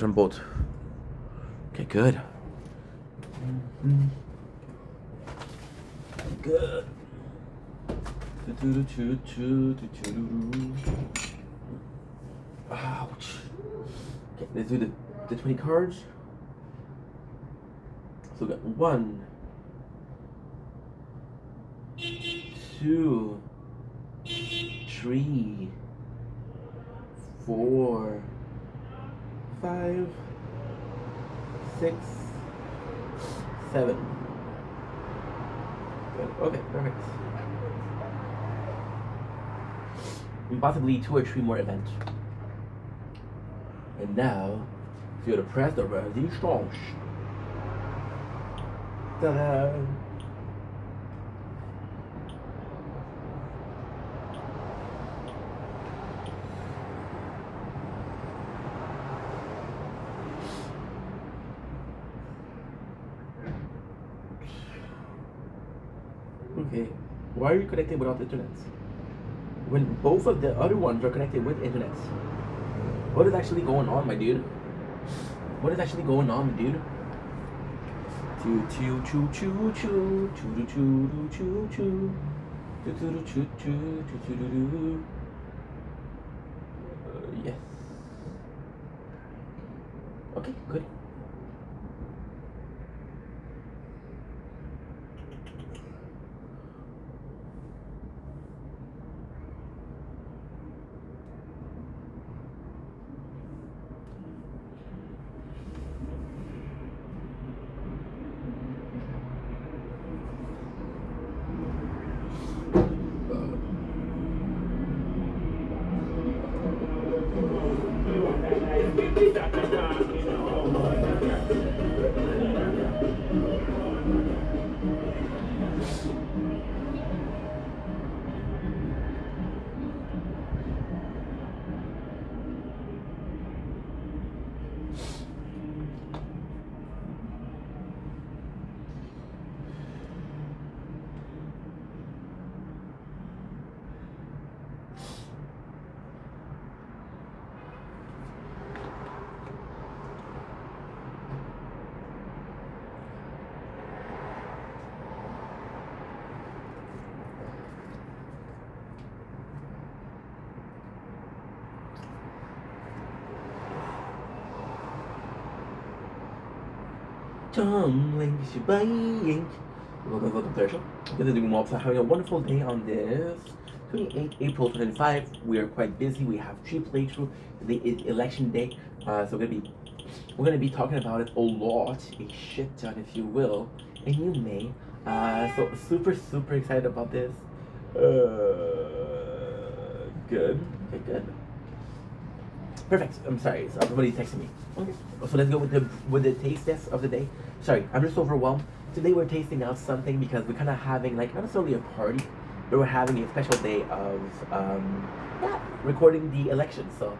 On both. Okay, good. Good. Ouch. Okay, let's do the 20 cards. So we got 1, 2, 3, 4, 5, 6, 7. Good. Okay, perfect. And possibly 2 or 3 more events. And now, feel the press the resistance. Ta-da! Okay, why are you connected without internet? When both of the other ones are connected with internet. What is actually going on, my dude? What is actually going on, my dude? Choo choo choo choo choo choo choo choo choo choo choo choo choo choo choo. Yes. Okay, good. Tumbling, buying. Welcome to the show. This is doing well. So having a wonderful day on this 28th April 2025. We are quite busy. We have 3 playthrough. Today is election day. So we're gonna be talking about it a lot, a shit ton, if you will, and you may. So super excited about this. Good. Okay, good. Perfect. I'm sorry. So everybody's texting me. Okay. So let's go with the taste test of the day. Sorry, I'm just overwhelmed. Today we're tasting out something because we're kind of having like not necessarily a party, but we're having a special day of recording the election. So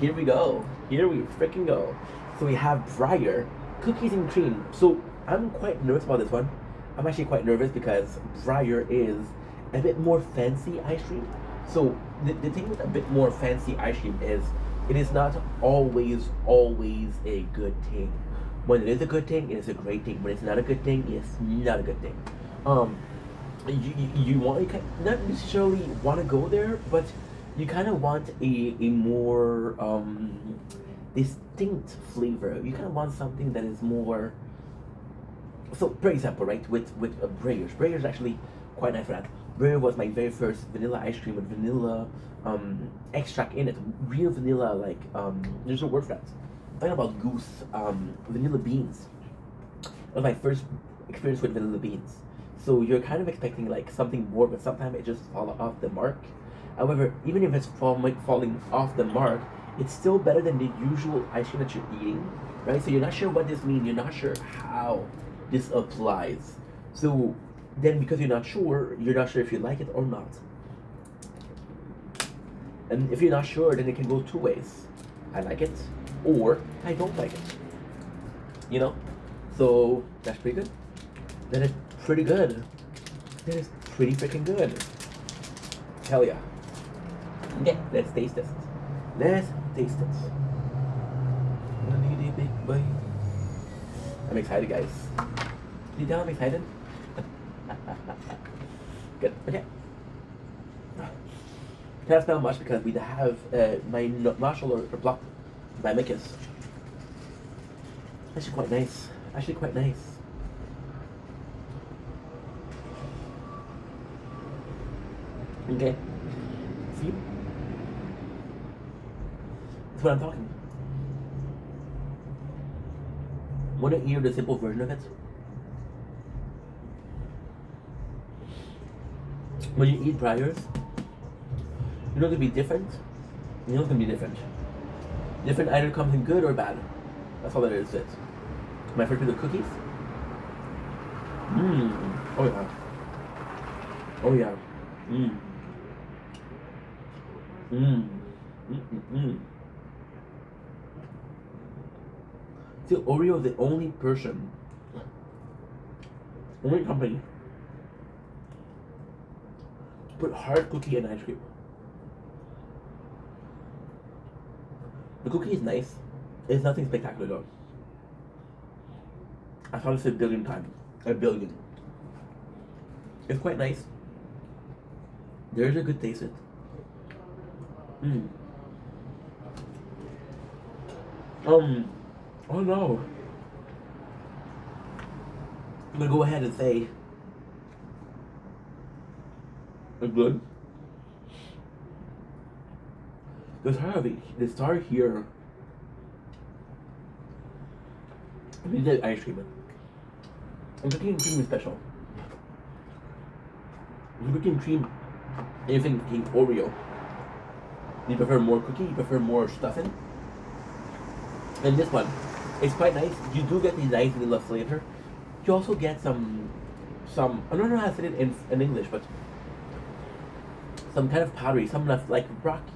here we go. Here we freaking go. So we have Breyer cookies and cream. So I'm quite nervous about this one. I'm actually quite nervous because Breyer is a bit more fancy ice cream. So the thing with a bit more fancy ice cream is it is not always a good thing. When it is a good thing, it is a great thing. When it's not a good thing, it's not a good thing. You want not necessarily want to go there, but you kind of want a more distinct flavor. You kind of want something that is more. So, for example, right, with Breyers. Breyers actually quite nice for that. Breyer was my very first vanilla ice cream with vanilla extract in it. Real vanilla, like, there's a word for that. I'm talking about goose, vanilla beans. That was my first experience with vanilla beans. So you're kind of expecting like something more, but sometimes it just falls off the mark. However, even if it's falling off the mark, it's still better than the usual ice cream that you're eating, right? So you're not sure what this means. You're not sure how this applies. So then because you're not sure if you like it or not. And if you're not sure, then it can go 2 ways. I like it, or I don't like it. You know? So that's pretty good. That is pretty good. That is pretty freaking good. Hell yeah. Okay, let's taste this. Let's taste it. Bye. I'm excited, guys. Can you tell I'm excited? Good. Okay. Can't smell much because we have my nostril are blocked by mucus. Actually quite nice. Actually quite nice. Okay. See? That's what I'm talking. Want to hear the simple version of it? When you eat Breyers, you know it's gonna be different. You know it's gonna be different. Different either comes in good or bad. That's all there is to it. My first bit of cookies. Mmm. Oh yeah. Oh yeah. Mmm. Mmm. Mmm. See, Oreo is the only company to put hard cookie in ice cream. The cookie is nice. It's nothing spectacular though. I thought this a billion times. A billion. It's quite nice. There's a good taste to it. Mmm. Oh no. I'm gonna go ahead and say it's good. The star here. We did ice cream. And cookie and cream is special. With cookie and cream, anything in Oreo. You prefer more cookie? You prefer more stuffing? And this one, it's quite nice. You do get the nice vanilla flavor. You also get some. I don't know how to say it in English, but some kind of powdery, some like rocky.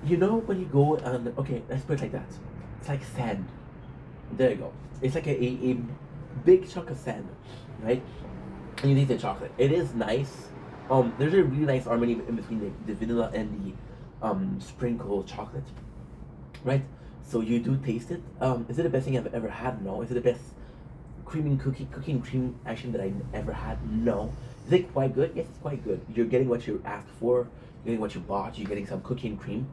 You know when you go on, okay, let's put it like that. It's like sand. There you go. It's like a big chunk of sand, right? And you need the chocolate. It is nice. There's a really nice harmony in between the vanilla and the sprinkle chocolate, right? So you do taste it. Is it the best thing I've ever had? No. Is it the best cookie and cream action that I've ever had? No. Is it quite good? Yes, it's quite good. You're getting what you asked for. You're getting what you bought. You're getting some cookie and cream.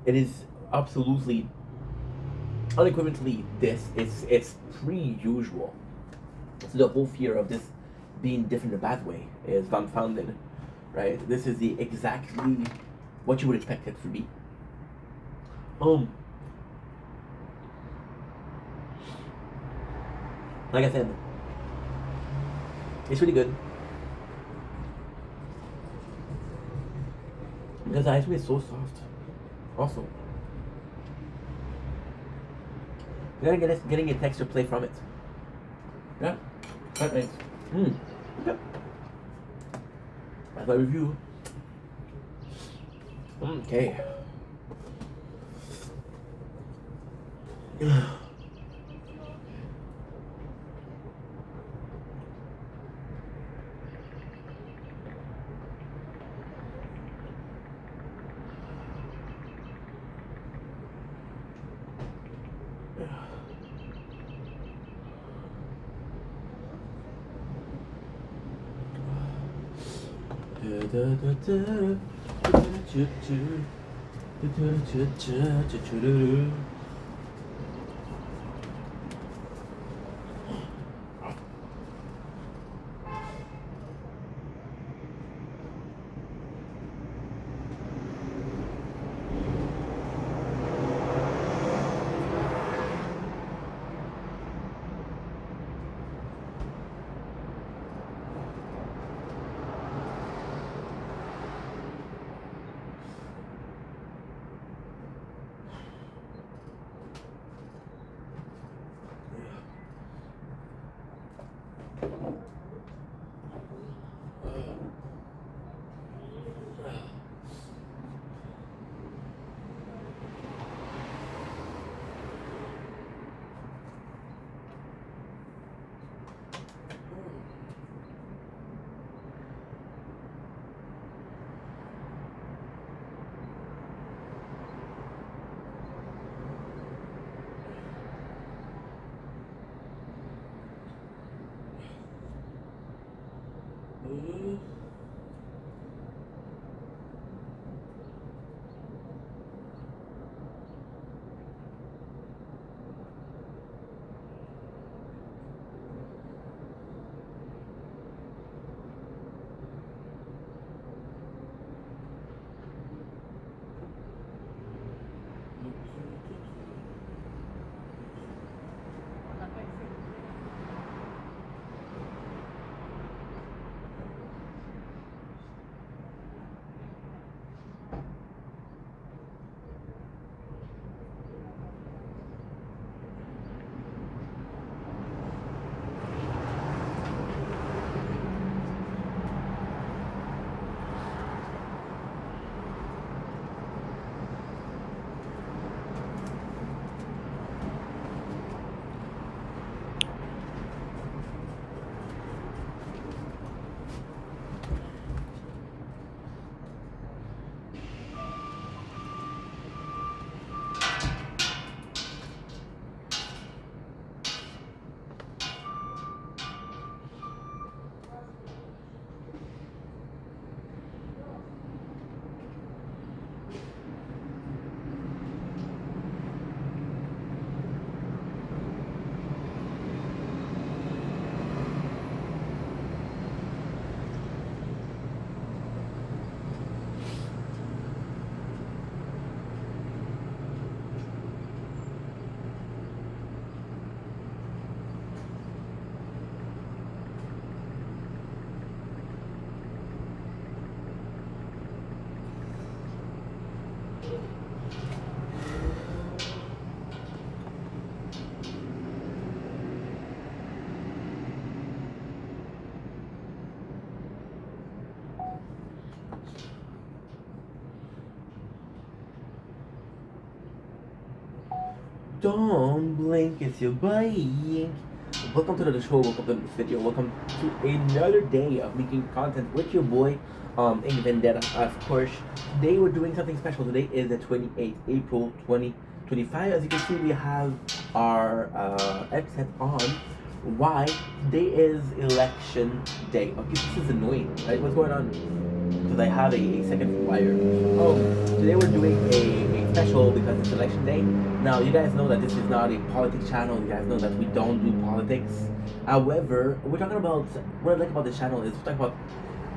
It is absolutely, unequivocally this. It's pretty usual. So the whole fear of this being different in a bad way is dumbfounded, right? This is the exactly what you would expect it to be. Like I said, it's really good because the ice cream is so soft. Also, you're getting a texture play from it. Yeah, quite nice. Yep. That's my review. Okay. Don't blink, it's your boy. Welcome to the show, welcome to this video, welcome to another day of making content with your boy, Ink Vendetta. Of course, today we're doing something special. Today is the 28th April 2025. As you can see, we have our headset on. Why? Today is election day. Okay, this is annoying, right? What's going on? Because I have a second wire. Oh, today we're doing a special because it's election day. Now, you guys know that this is not a politics channel. You guys know that we don't do politics. However, we're talking about, what I like about this channel is we're talking about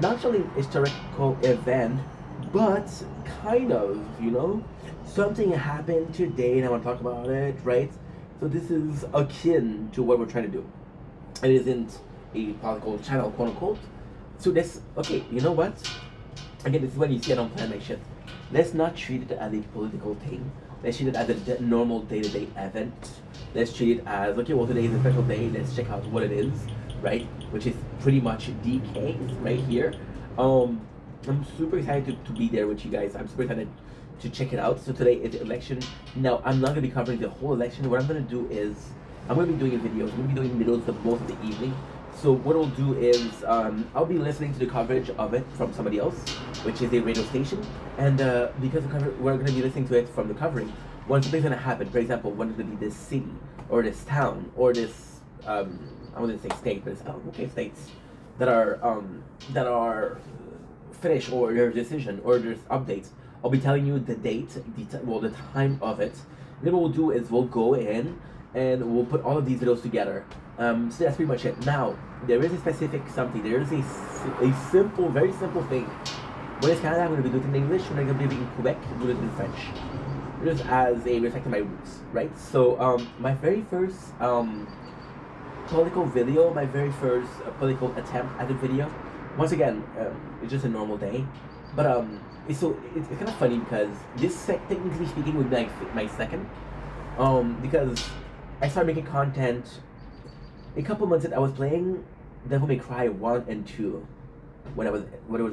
not actually a historical event, but kind of, you know? Something happened today and I want to talk about it, right? So this is akin to what we're trying to do. It isn't a political channel, quote unquote. So this, okay, you know what? Again, this is when you see I don't plan my shit. Let's not treat it as a political thing. Let's treat it as a normal day-to-day event. Let's treat it as, okay, well, today is a special day. Let's check out what it is, right? Which is pretty much DK right here. I'm super excited to be there with you guys. I'm super excited to check it out. So today is election. Now, I'm not going to be covering the whole election. What I'm going to do is, I'm going to be doing videos. I'm going to be doing videos for most of the evening. So what I'll do is, I'll be listening to the coverage of it from somebody else, which is a radio station. And because we're going to be listening to it from the covering, when something's going to happen, for example, when it's going to be this city, or this town, or this, I wouldn't say state, but it's, states that are finished, or their decision, or there's updates, I'll be telling you the date, the time of it. Then what we'll do is we'll go in and we'll put all of these videos together. So that's pretty much it. Now, there is a specific something. There is a simple, very simple thing. When it's Canada, I'm going to be doing it in English. When I'm going to be in Quebec, I'm going to do it in French. Just as a respect to my roots, right? So, my very first political video, my very first political attempt at a video, once again, it's just a normal day. But it's kind of funny because this, technically speaking, would be like my second. Because I started making content a couple months ago. I was playing Devil May Cry 1 and 2 when it was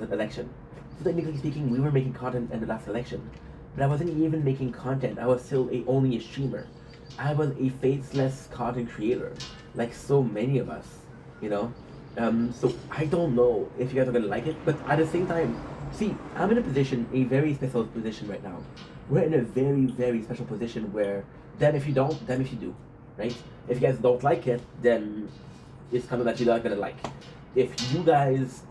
an election. So technically speaking, we were making content in the last election. But I wasn't even making content. I was still only a streamer. I was a faceless content creator, like so many of us, you know? So I don't know if you guys are gonna like it, but at the same time, see, I'm in a very special position right now. We're in a very, very special position where, damn if you don't, damn if you do, right? If you guys don't like it, then it's content that you're not gonna like. If you guys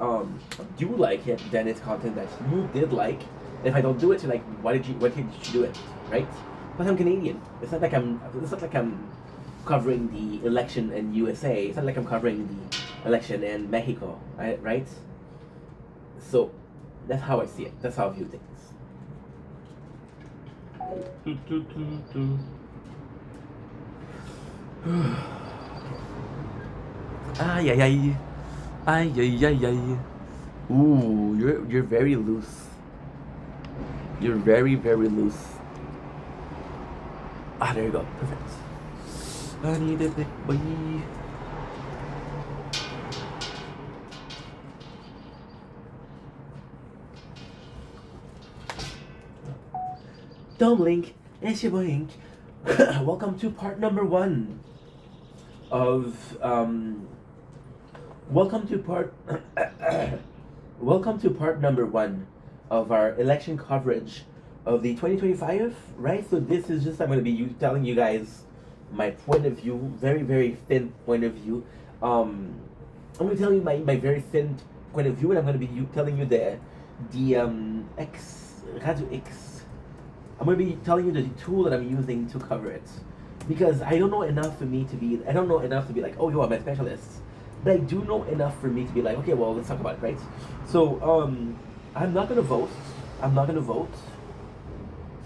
do like it, then it's content that you did like. And if I don't do it, you're like, why did you do it, right? But I'm Canadian. It's not like I'm covering the election in USA. It's not like I'm covering the election in Mexico, right? So that's how I see it. That's how I view things. Ay, ay, ay. Ay, ay, ay, ay. Ooh, you're very loose. You're very, very loose. Ah, there you go. Perfect. I need a big boy. Don't blink. It's your boy Ink. Welcome to part number 1 of welcome to part number 1 of our election coverage of the 2025, right? So this is just, I'm going to be telling you guys my point of view, very, very thin point of view. I'm going to tell you my very thin point of view, and I'm going to be telling you the Radio X. I'm going to be telling you the tool that I'm using to cover it. Because I don't know enough to be like, oh, yo, I'm a specialist. But I do know enough for me to be like, okay, well, let's talk about it, right? So, I'm not going to vote.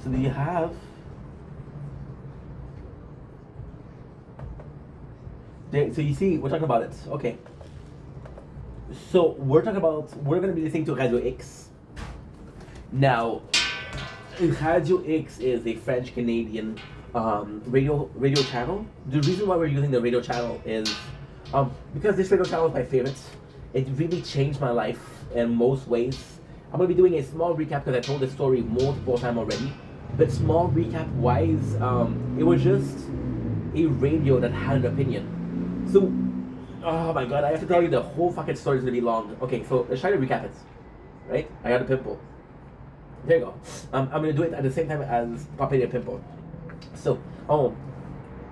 So do you have... So you see, we're talking about it. Okay. So we're going to be listening to Radio X. Now, Radio X is a French-Canadian radio channel. The reason why we're using the radio channel is because this radio channel is my favorite. It really changed my life in most ways. I'm going to be doing a small recap because I told this story multiple times already. But small recap wise, it was just a radio that had an opinion. So, oh my god, I have to tell you the whole fucking story is gonna be long. Okay, so let's try to recap it. Right? I got a pimple. There you go. I'm gonna do it at the same time as popping a pimple. So,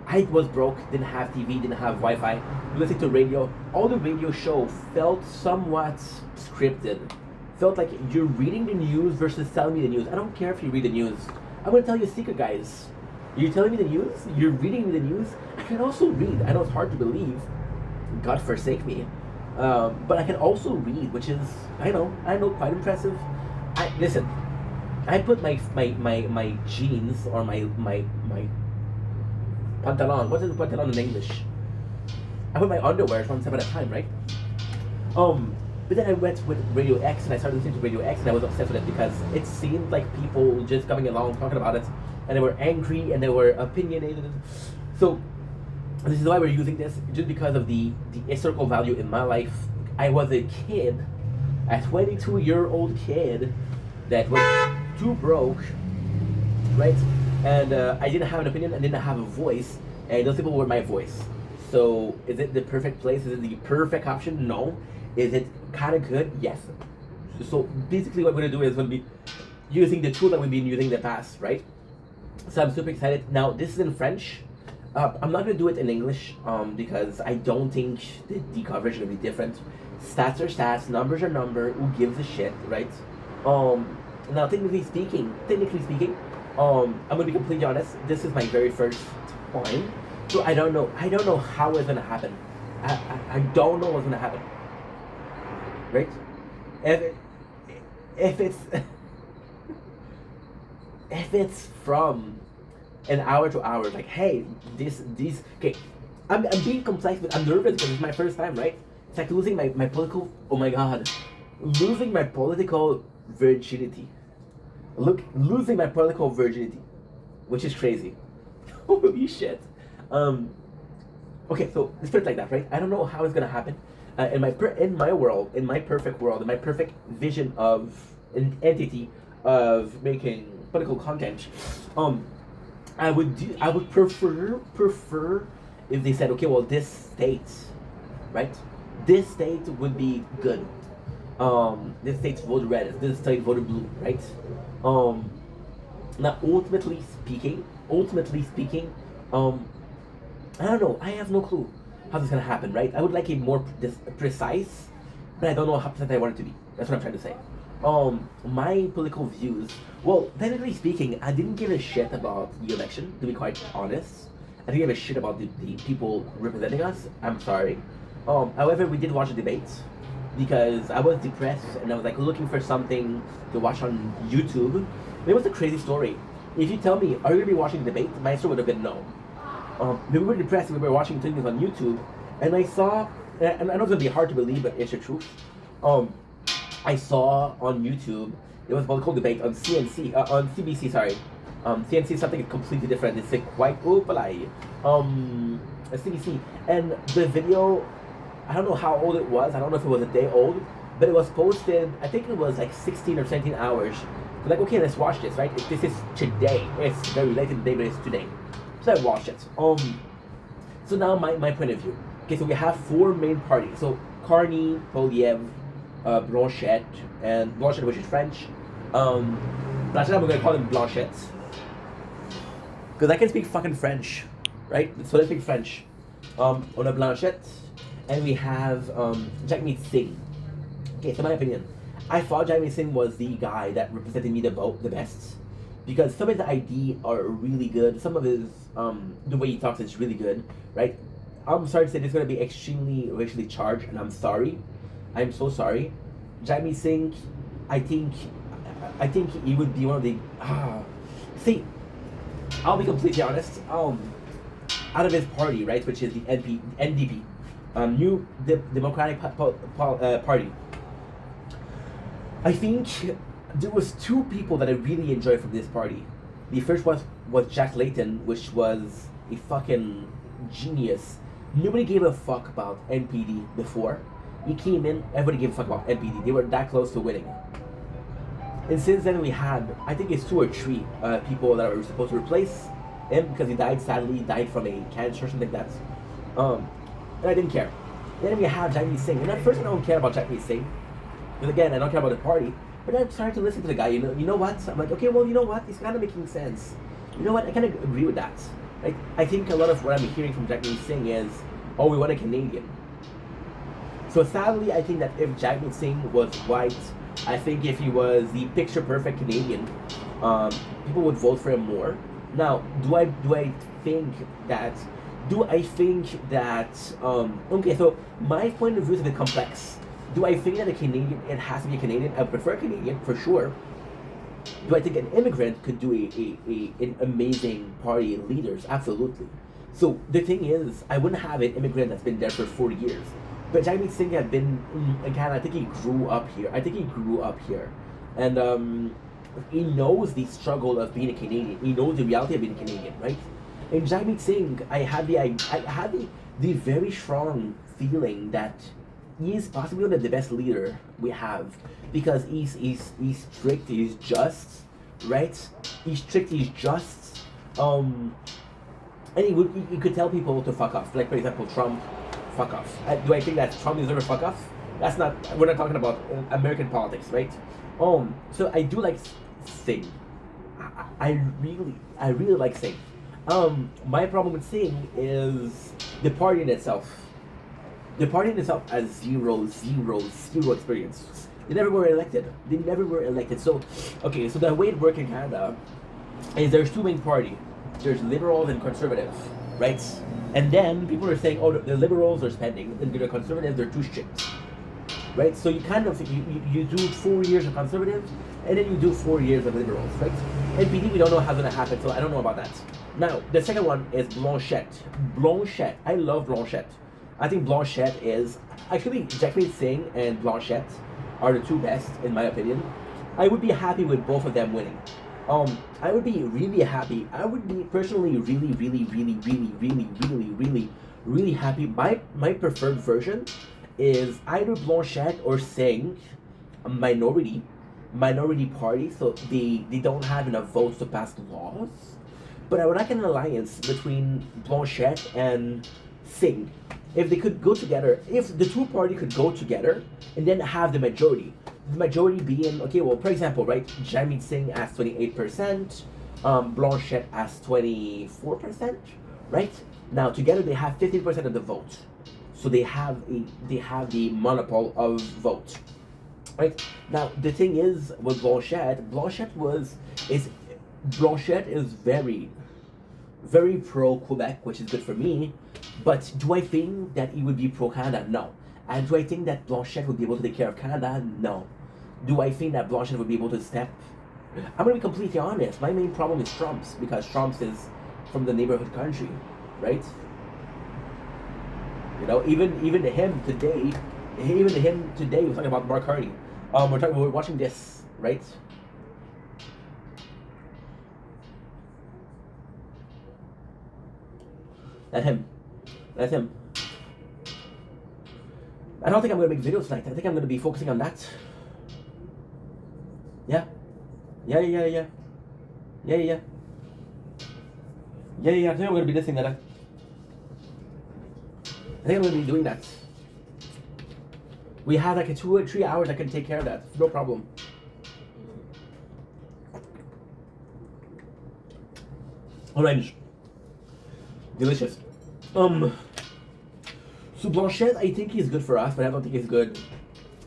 I was broke, didn't have TV, didn't have Wi-Fi, listening to radio. All the radio show felt somewhat scripted. Felt like you're reading the news versus telling me the news. I don't care if you read the news. I'm gonna tell you a secret, guys. You're telling me the news? You're reading me the news? I can also read. I know it's hard to believe. God forsake me. But I can also read, which is, I know, quite impressive. Listen, I put my jeans or my pantalon. What is pantalon in English? I put my underwear one step at a time, right? But then I went with Radio X and I started listening to Radio X and I was obsessed with it because it seemed like people just coming along talking about it and they were angry and they were opinionated. So this is why we're using this, just because of the historical value in my life. I was a kid, a 22-year-old kid that was too broke, right? And I didn't have an opinion, I didn't have a voice, and those people were my voice. So is it the perfect place? Is it the perfect option? No. Is it kind of good? Yes. So basically what we're going to do is going to be using the tool that we've been using in the past, right? So I'm super excited. Now this is in French. I'm not going to do it in English because I don't think the coverage is going to be different. Stats are stats, numbers are number, who gives a shit, right? Now technically speaking, I'm going to be completely honest, this is my very first time. So I don't know how it's going to happen. I don't know what's going to happen. Right? If it's if it's from an hour to hour, like, hey, these okay, I'm being complex, but I'm nervous because it's my first time, right? It's like losing my political, oh my god, losing my political virginity. Losing my political virginity, which is crazy. Holy shit. Okay, so let's put it like that, right? I don't know how it's gonna happen. In my world, in my perfect world, in my perfect vision of an entity of making political content, I would prefer if they said, okay, well, this state, right? This state would be good. This state voted red. This state voted blue, right? Now, ultimately speaking, I don't know. I have no clue how this is gonna happen, right? I would like it more precise, but I don't know how precise I want it to be. That's what I'm trying to say. My political views. Well, technically speaking, I didn't give a shit about the election. To be quite honest, I didn't give a shit about the people representing us. I'm sorry. However, we did watch the debates because I was depressed and I was like looking for something to watch on YouTube. It was a crazy story. If you tell me, are you gonna be watching the debate? My answer would have been no. We were depressed. We were watching things on YouTube, and I saw, and I know it's gonna be hard to believe, but it's the truth. I saw on YouTube it was a political debate on on CBC. Sorry, CNC is something completely different. It's like quite CBC, and the video, I don't know how old it was. I don't know if it was a day old, but it was posted. I think it was like 16 or 17 hours. So like, okay, let's watch this, right? This is today. It's very late in the day, but it's today. So I watched it. So now my point of view. Okay, so we have four main parties. So Carney, Poliev, Blanchette, and Blanchette, which is French. Blanchette, I'm gonna call him Blanchette. Because I can speak fucking French, right? So let's speak French. On a Blanchette, and we have Jagmeet Singh. Okay, so my opinion. I thought Jagmeet Singh was the guy that represented me the best. Because some of his ID are really good. Some of his, the way he talks is really good, right? I'm sorry to say this is going to be extremely racially charged, and I'm sorry. I'm so sorry. Jagmeet Singh, I think he would be one of the, see, I'll be completely honest. Out of his party, right, which is the NDP, New Democratic Party, I think there was two people that I really enjoyed from this party. The first was Jack Layton, which was a fucking genius. Nobody gave a fuck about NPD before. He came in, everybody gave a fuck about NPD. They were that close to winning. And since then we had, I think it's two or three people that were supposed to replace him because he died, sadly, he died from a cancer or something like that. And I didn't care. Then we have Jagmeet Singh, and at first I don't care about Jagmeet Singh, because again, I don't care about the party. But I'm starting to listen to the guy. You know what? I'm like, okay, well, you know what? It's kind of making sense. You know what? I kind of agree with that. Like, I think a lot of what I'm hearing from Jagmeet Singh is, oh, we want a Canadian. So sadly, I think that if Jagmeet Singh was white, I think if he was the picture perfect Canadian, people would vote for him more. Now, do I think that okay, so my point of view is a bit complex. Do I think that a Canadian, it has to be a Canadian? I prefer a Canadian for sure. Do I think an immigrant could do an amazing party leaders? Absolutely. So the thing is, I wouldn't have an immigrant that's been there for 40 years. But Jagmeet Singh had been in Canada. I think he grew up here. And he knows the struggle of being a Canadian. He knows the reality of being a Canadian, right? In Jagmeet Singh, I had the very strong feeling that he is possibly the best leader we have, because he's strict, he's just, right? He's strict, he's just, and he could tell people to fuck off. Like, for example, Trump, fuck off. Do I think that Trump deserves a fuck off? That's not. We're not talking about American politics, right? So I do like Singh. I really like Singh. My problem with Singh is the party in itself. The party in itself has zero experience. They never were elected. So, okay, so the way it works in Canada is there's two main parties. There's liberals and conservatives, right? And then people are saying, oh, the liberals are spending, and the conservatives, they're too strict, right? So you kind of, you do 4 years of conservatives, and then you do 4 years of liberals, right? NPD, we don't know how's gonna happen, so I don't know about that. Now, the second one is Blanchette. Blanchette, I love Blanchette. I think Blanchette is, actually, Jagmeet Singh and Blanchette are the two best, in my opinion. I would be happy with both of them winning. I would be really happy. I would be personally really happy. My preferred version is either Blanchette or Singh, a minority party, so they don't have enough votes to pass laws. But I would like an alliance between Blanchette and Singh. If they could go together, if the two parties could go together and then have the majority being, okay, well, for example, right, Jagmeet Singh has 28%, Blanchette has 24%, right? Now together they have 50% of the vote, so they have the monopoly of vote, right? Now the thing is with Blanchette is very pro Quebec, which is good for me. But do I think that he would be pro Canada? No. And do I think that Blanchette would be able to take care of Canada? No. Do I think that Blanchette would be able to step? I'm gonna be completely honest. My main problem is Trump's, because Trump's is from the neighborhood country, right? You know, even him today was talking about Mark Carney. We're watching this, right? That's him. I don't think I'm gonna make videos tonight. I think I'm gonna be focusing on that. Yeah. I think I'm gonna be listening to that. I think I'm gonna be doing that. We have like 2 or 3 hours. I can take care of that. No problem. Orange. Delicious. So Blanchette, I think he's good for us, but I don't think he's good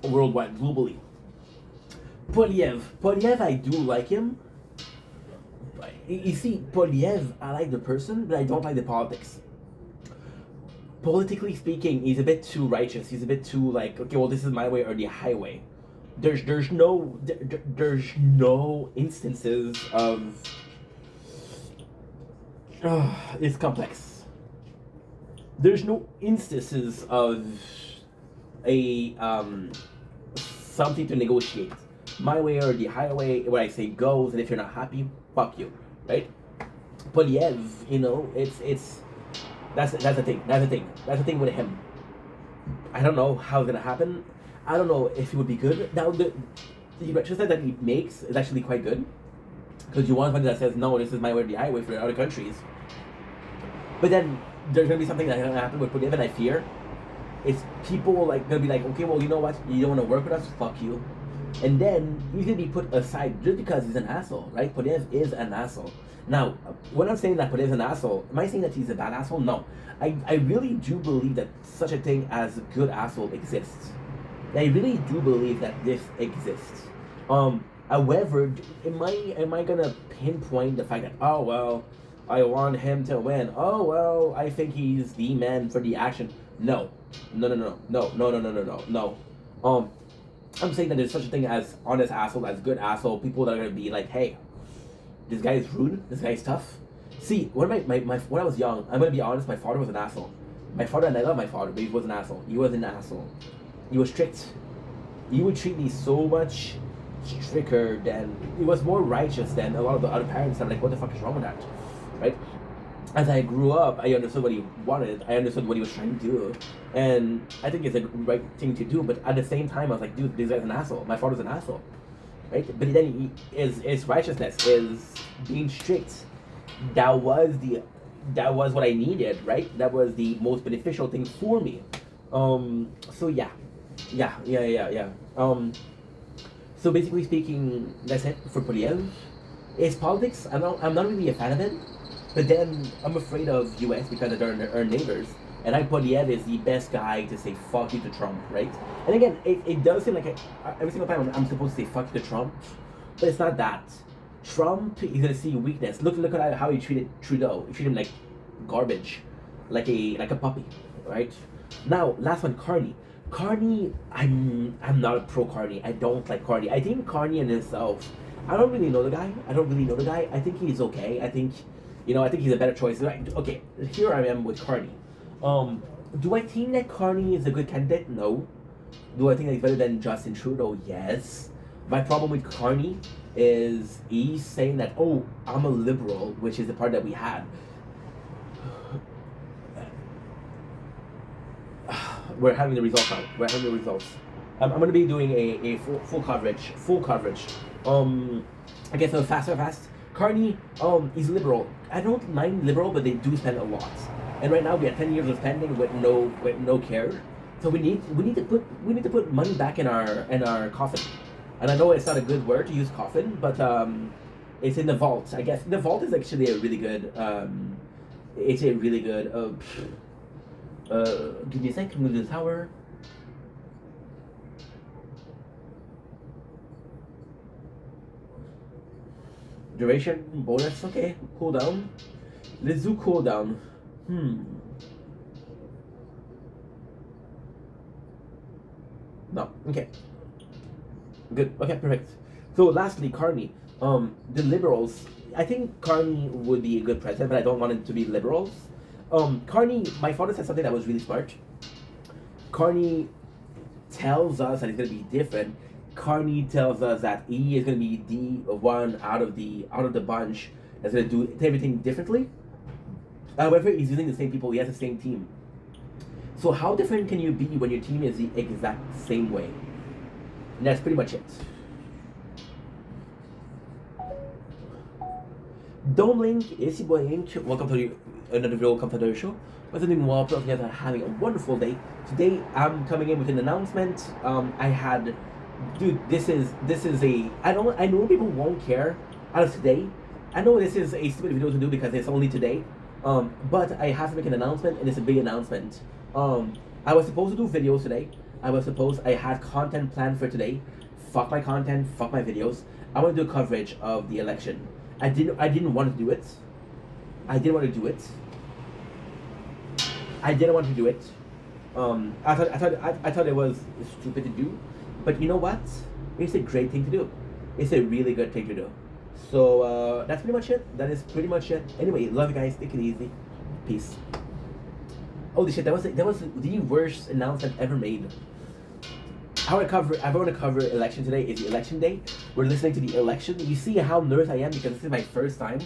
worldwide, globally. Poilievre, I do like him. You see, Poilievre, I like the person, but I don't like the politics. Politically speaking, he's a bit too righteous. He's a bit too like, okay, well, this is my way or the highway. There's no instances of. It's complex. There's no instances of a something to negotiate. My way or the highway. What I say goes, and if you're not happy, fuck you, right? Poilievre, you know, it's that's the thing. That's the thing with him. I don't know how it's gonna happen. I don't know if it would be good. Now the retrospect that he makes is actually quite good, because you want somebody that says, no, this is my way or the highway for other countries. But then there's gonna be something that's gonna happen with Podiev, and I fear it's people like gonna be like, okay, well, you know what? You don't want to work with us? Fuck you. And then he's gonna be put aside just because he's an asshole, right? Podiev is an asshole. Now, when I'm saying that Podiev is an asshole, am I saying that he's a bad asshole? No. I really do believe that such a thing as a good asshole exists. I really do believe that this exists. However, am I gonna pinpoint the fact that, oh well, I want him to win. Oh well, I think he's the man for the action. No, no. I'm saying that there's such a thing as honest asshole, as good asshole. People that are gonna be like, hey, this guy is rude. This guy is tough. See, when when I was young, I'm gonna be honest. My father was an asshole. My father, and I love my father, but he was an asshole. He was an asshole. He was strict. He would treat me so much stricter than, he was more righteous than a lot of the other parents. I'm like, what the fuck is wrong with that, right? As I grew up, I understood what he wanted. I understood what he was trying to do, and I think it's a right thing to do. But at the same time, I was like, dude, this guy's an asshole. My father's an asshole, right? But then his righteousness is being strict. That was what I needed, right? That was the most beneficial thing for me. So yeah. So basically speaking, that's it for Podiev. His politics, I'm not really a fan of it. But then I'm afraid of US because they're our neighbors. And I Podiev is the best guy to say fuck you to Trump, right? And again, it does seem like every single time I'm supposed to say fuck you to Trump, but it's not that. Trump is gonna see weakness. Look at how he treated Trudeau. He treated him like garbage, like a puppy, right? Now, last one, Carney. Carney, I'm not a pro Carney. I don't like Carney. I think Carney in himself, I don't really know the guy. I think he's okay. I think he's a better choice. Right? Okay, here I am with Carney. Do I think that Carney is a good candidate? No. Do I think that he's better than Justin Trudeau? Yes. My problem with Carney is he's saying that, oh, I'm a liberal, which is the part that we had. We're having the results now. I'm going to be doing a full coverage. I guess fast. Carney, is liberal. I don't mind liberal, but they do spend a lot. And right now we have 10 years of spending with no care. So we need to put money back in our coffin. And I know it's not a good word to use coffin, but it's in the vault. I guess the vault is actually a really good. It's a really good. Give me a second. I'm gonna do the tower. Duration bonus. Okay, cooldown. Let's do cooldown. No. Okay. Good. Okay, perfect. So lastly, Carney. The liberals. I think Carney would be a good president, but I don't want it to be liberals. Carney, my father said something that was really smart. Carney tells us that it's gonna be different. Carney tells us that he is gonna be the one out of the bunch that's gonna do everything differently. However, he's using the same people. He has the same team. So how different can you be when your team is the exact same way? And that's pretty much it. Dome Link, it's your boy Link. Welcome to another video, welcome to the show. What's doing well, you guys are having a wonderful day. Today I'm coming in with an announcement. This is a, I know people won't care out of today. I know this is a stupid video to do because it's only today. But I have to make an announcement, and it's a big announcement. I was supposed to do videos today. I had content planned for today. Fuck my content, fuck my videos. I want to do a coverage of the election. I didn't want to do it. I didn't want to do it. I thought it was stupid to do, but you know what? It's a great thing to do. It's a really good thing to do. So that's pretty much it. That is pretty much it. Anyway, love you guys. Take it easy. Peace. Holy shit! That was the worst announcement ever made. I want to cover election today. It's the election day. We're listening to the election. You see how nervous I am because this is my first time,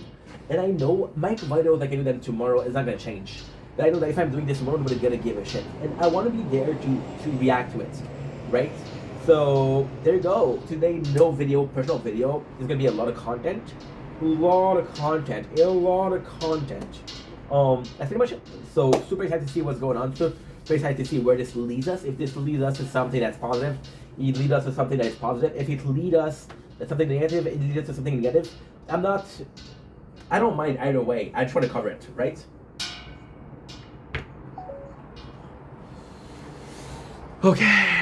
and I know my videos I can do them tomorrow is not gonna change. But I know that if I'm doing this tomorrow, nobody's gonna give a shit, and I want to be there to react to it, right? So there you go. Today, no video, personal video. There's gonna be a lot of content, a lot of content. That's pretty much it. So super excited to see what's going on. So very excited to see where this leads us. If this leads us to something that's positive, it leads us to something that is positive. If it leads us to something negative, it leads us to something negative. I don't mind either way. I try to cover it, right? Okay.